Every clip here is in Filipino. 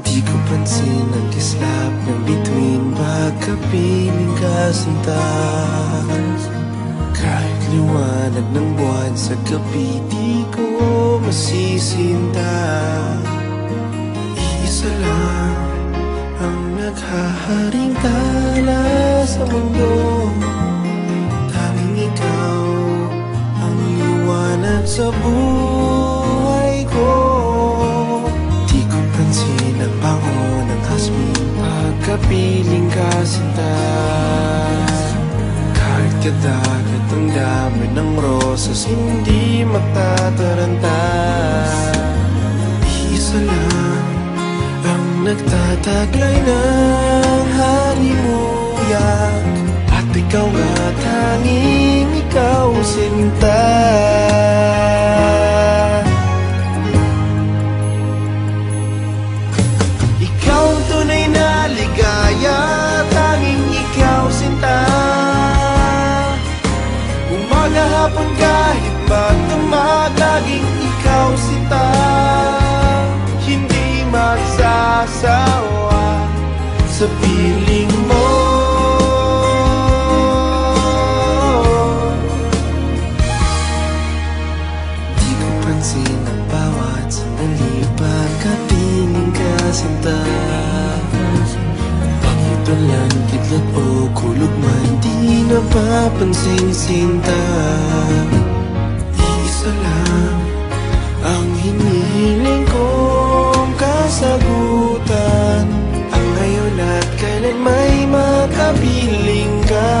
Di ko pansin ang kislap ng bituin pagkapiling ka sinta. Kahit liwanag ng buwan sa gabi, di ko masisinta. Iisa lang ang naghaharing tala sa mundo. Tanging ikaw ang liwanag sa buhay ko. Di ko pansin ang bango ng hasmin pagkapiling ka sinta. Kahit kadagat ang dami ng rosas, hindi matataranta. Isa lang ang nagtataglay ng halimuyak, at ikaw nga, tanging ikaw sinta. Ikaw ang tunay na ligaya, tanging ikaw sinta. Umaga, hapon, kahit magdamag, laging ikaw sinta. Hindi magsasawa sa piling mo. Di ko pansin ang bawat sandali pagkapiling ka sinta. Pagitulan, kidlat o kulog man, di napapansin sinta. Iisa lang ang hinihiling kong kasagutan, ang ngayon at kailan may makapiling ka.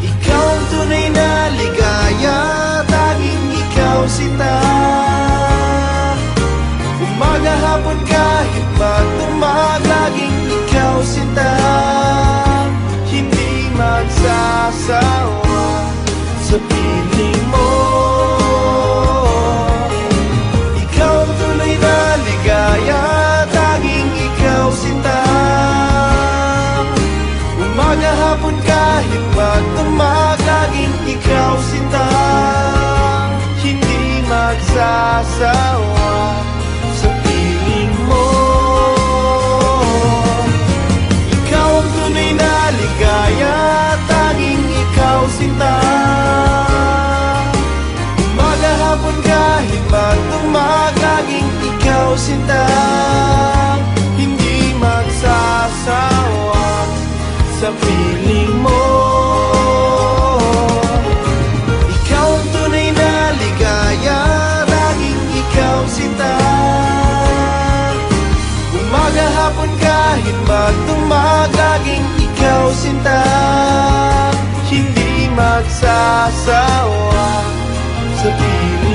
Ikaw ang tunay na ligaya, tanging ikaw sinta. Umaga, hapon, kahit magdamag, laging ikaw sinta. Hindi magsasawa sa piling mo. Ikaw ang tunay na ligaya, tanging ikaw sinta. Umaga, hapon, kahit magdamag, laging ikaw sinta. Hindi magsasawa sa piling mo. Ikaw ang tunay na ligaya, tanging ikaw sinta. Umaga, hapon, kahit magdamag, laging ikaw sinta. Hindi magsasawa sa piling mo. Ikaw ang tunay na ligaya, tanging ikaw sinta. Umaga, hapon, kahit magdamag, laging ikaw sinta. Hindi magsasawa sa piling